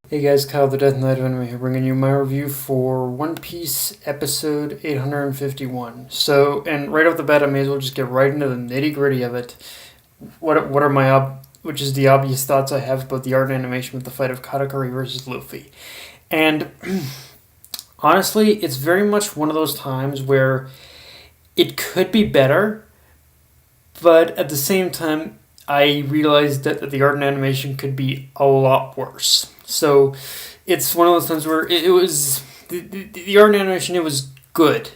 Hey guys, Kyle the Death Knight of Anime here, bringing you my review for One Piece episode 851. And right off the bat, I may as well just get right into the nitty gritty of it. What are which is the obvious thoughts I have about the art and animation with the fight of Katakuri versus Luffy. And honestly, it's very much one of those times where it could be better, but at the same time, I realized that the art and animation could be a lot worse. So it's one of those times where it was the art and animation. It was good.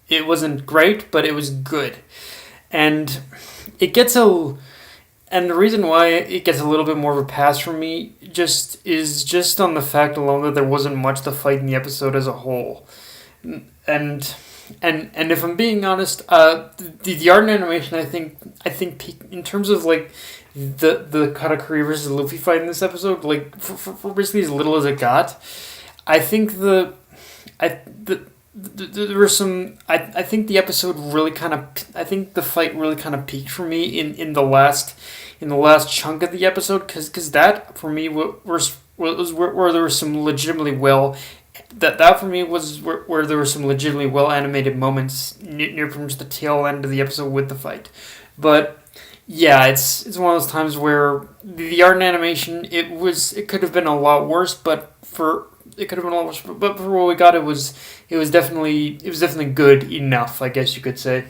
It wasn't great, but it was good, and it gets a and the reason why it gets a little bit more of a pass from me just on the fact alone that there wasn't much to fight in the episode as a whole, and and if I'm being honest, the art and animation I think peak in terms of like the Katakuri versus Luffy fight in this episode, like for basically as little as it got. I think there were some. I think the episode really kind of. I think the fight really kind of peaked for me in the last chunk of the episode, because that for me was where there was some legitimately well. That for me was where there were some legitimately well animated moments near from just the tail end of the episode with the fight, but yeah, it's one of those times where the art and animation it could have been a lot worse, but for it could have been a lot worse, but for what we got, it was definitely good enough, I guess you could say.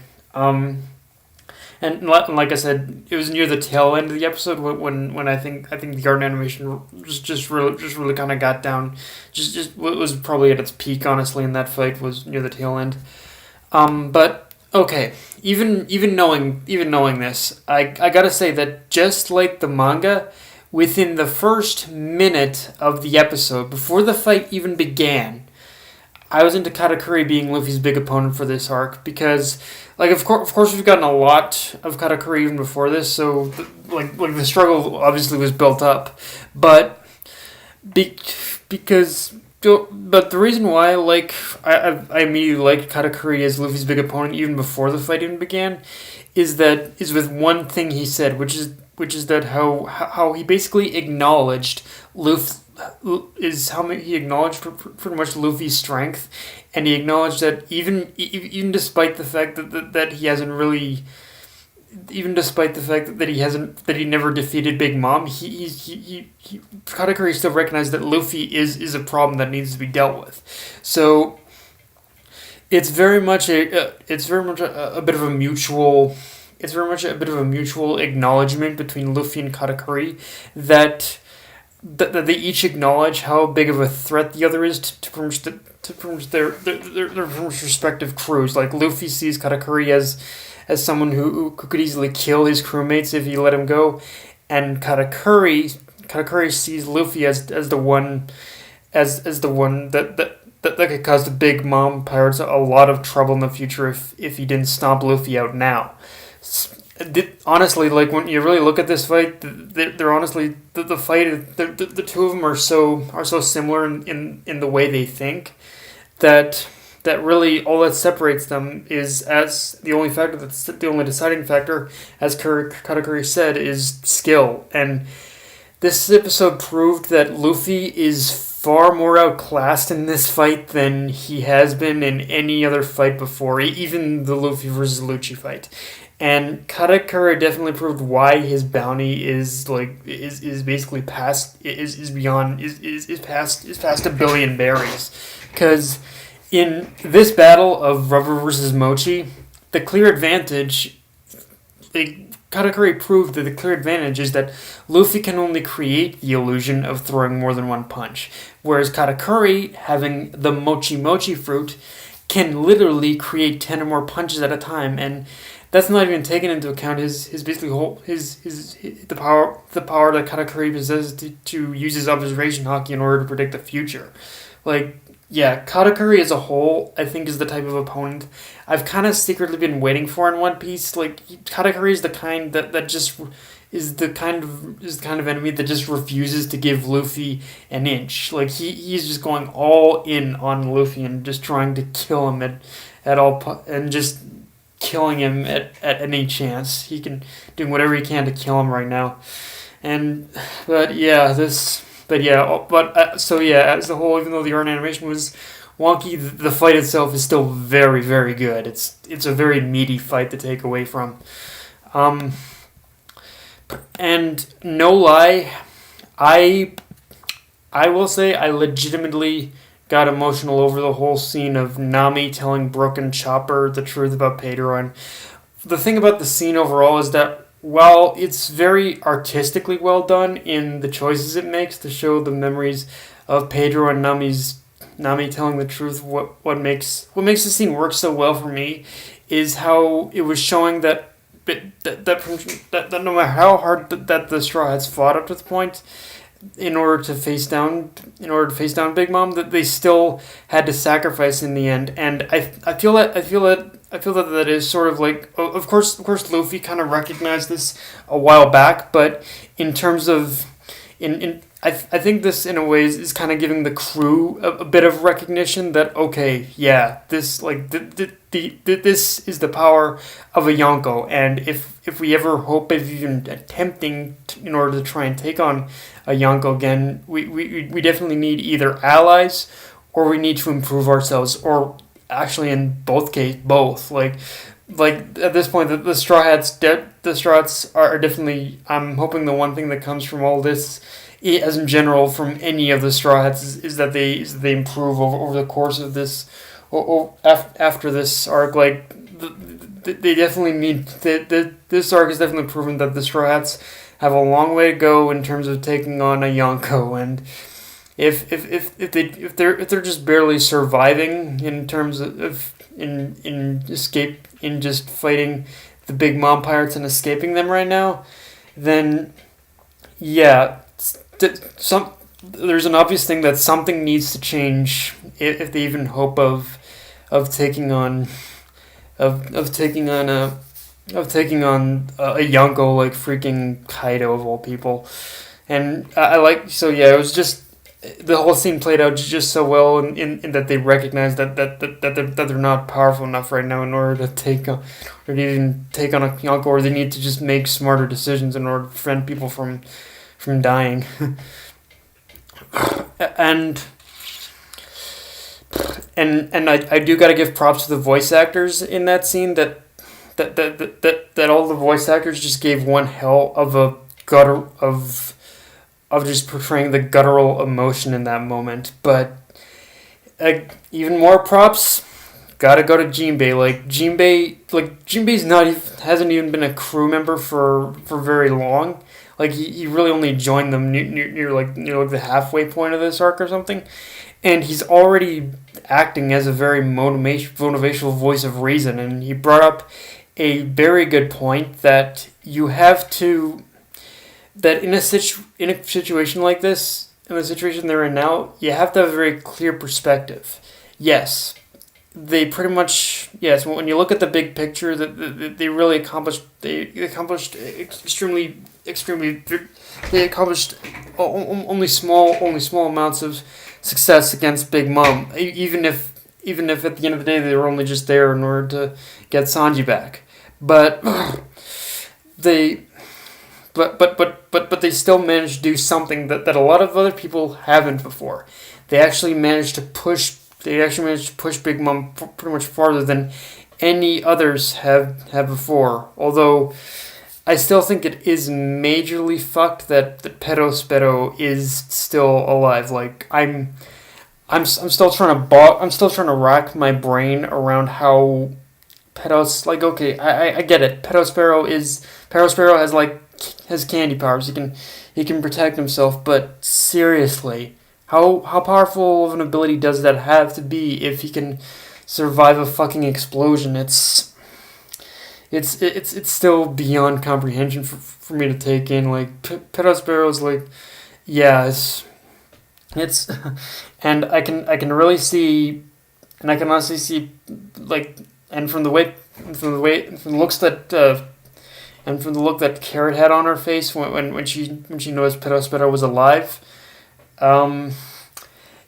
And like I said, it was near the tail end of the episode when I think the art and animation just really kind of got down, just what was probably at its peak, honestly, in that fight was near the tail end. But okay, even knowing this, I gotta say that just like the manga, within the first minute of the episode, before the fight even began, I was into Katakuri being Luffy's big opponent for this arc because, like, of course, we've gotten a lot of Katakuri even before this, so like the struggle obviously was built up, but be, because. But the reason why, like, I immediately liked Katakuri as Luffy's big opponent even before the fight even began, is with one thing he said, which is that how he basically acknowledged Luffy he acknowledged pretty much Luffy's strength, and he acknowledged that even despite the fact that he hasn't really, even despite the fact that he never defeated Big Mom, he Katakuri still recognized that Luffy is a problem that needs to be dealt with. So it's very much a bit of a mutual. It's very much a bit of a mutual acknowledgement between Luffy and Katakuri that they each acknowledge how big of a threat the other is to pretty much their respective crews. Like, Luffy sees Katakuri as someone who could easily kill his crewmates if he let him go, and Katakuri sees Luffy as the one that could cause the Big Mom pirates a lot of trouble in the future if he didn't stomp Luffy out now. Honestly, like, when you really look at this fight, they're honestly the fight. The two of them are so similar in the way they think that really all that separates them is, as the only factor that's the only deciding factor, as Katakuri said, is skill. And this episode proved that Luffy is far more outclassed in this fight than he has been in any other fight before, even the Luffy versus Lucci fight. And Katakuri definitely proved why his bounty is basically past a billion berries, because in this battle of Rubber versus Mochi, the clear advantage, Katakuri proved that the clear advantage is that Luffy can only create the illusion of throwing more than one punch, whereas Katakuri, having the Mochi Mochi fruit, can literally create 10 or more punches at a time, and that's not even taking into account his basically whole his the power that Katakuri possesses to use his observation hockey in order to predict the future. Like, yeah, Katakuri as a whole, I think, is the type of opponent I've kind of secretly been waiting for in One Piece. Like, Katakuri is the kind that just is the kind of enemy that just refuses to give Luffy an inch. Like, he's just going all in on Luffy and just trying to kill him at all, and just killing him at any chance. He can, doing whatever he can to kill him right now. But but yeah, so yeah, as a whole, even though the art and animation was wonky, the fight itself is still very, very good. It's a very meaty fight to take away from. Um, and no lie, I I will say I legitimately got emotional over the whole scene of Nami telling Brooke and Chopper the truth about Pedro. And the thing about the scene overall is that while it's very artistically well done in the choices it makes to show the memories of Pedro and Nami telling the truth, what makes the scene work so well for me is how it was showing that no matter how hard that the Straw Hats fought up to the point, in order to face down Big Mom, that they still had to sacrifice in the end. And I feel that is sort of like, of course Luffy kind of recognized this a while back, but in terms of I think this in a way is kind of giving the crew a bit of recognition that, okay, yeah, this like this is the power of a Yonko. And if we ever hope of even attempting in order to try and take on a Yonko again, we definitely need either allies, or we need to improve ourselves, or actually in both. Like at this point, the Straw Hats are definitely. I'm hoping the one thing that comes from all this, as in general from any of the Straw Hats, is that they improve over the course of this, or after this arc. Like they definitely need this arc has definitely proven that the Straw Hats have a long way to go in terms of taking on a Yonko. And if they're just barely surviving in terms of in just fighting the Big Mom pirates and escaping them right now, then yeah, there's an obvious thing that something needs to change if they even hope of taking on of taking on a Yonko like freaking Kaido of all people. And I like, so yeah, it was just the whole scene played out just so well in that they recognize that they're not powerful enough right now in order to even take on a Yonko, or they need to just make smarter decisions in order to prevent people from dying. and I do gotta give props to the voice actors in that scene, that all the voice actors just gave one hell of a gutter of just portraying the guttural emotion in that moment. But even more props, gotta go to Jimbe. Jimbe's hasn't even been a crew member for very long. Like he really only joined them near the halfway point of this arc or something, and he's already acting as a very motivational voice of reason. And he brought up a very good point that you have to, that in a situation like this, in the situation they're in now, you have to have a very clear perspective. Yes, they pretty much, yes, when you look at the big picture, that they really accomplished, extremely, they accomplished only small amounts of success against Big Mom, even if at the end of the day they were only just there in order to get Sanji back. But they they still managed to do something that a lot of other people haven't before. They actually managed to push Big Mom pretty much farther than any others have before. Although I still think it is majorly fucked that Pero Spero is still alive. Like I'm still trying to rack my brain around how Peros, like, okay, I get it. Pero Spero has candy powers. He can protect himself, but seriously, how powerful of an ability does that have to be if he can survive a fucking explosion? It's still beyond comprehension for me to take in. Like Pero Spero's like, yeah, it's and I can really see, and I can honestly see, like, and from the look that Carrot had on her face when she noticed Pero was alive,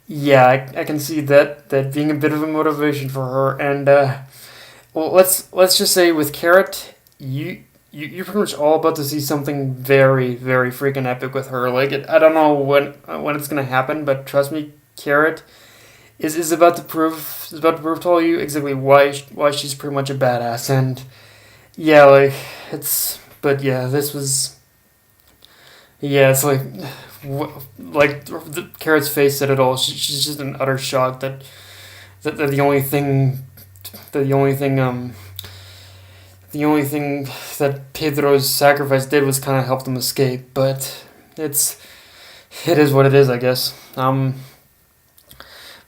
yeah, I can see that being a bit of a motivation for her. And well, let's just say with Carrot, you're pretty much all about to see something very, very freaking epic with her. Like, I don't know when it's gonna happen, but trust me, Carrot is about to prove to all you exactly why she's pretty much a badass. And yeah, like but yeah, this was yeah, it's like like the Carrot's face said it all. She's just in utter shock that the only thing the only thing that Pedro's sacrifice did was kind of help them escape. But it's it is what it is, I guess.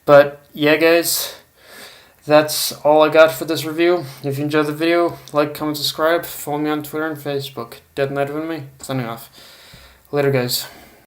But yeah, guys, that's all I got for this review. If you enjoyed the video, like, comment, subscribe. Follow me on Twitter and Facebook. Dead Night with me. Signing off. Later, guys.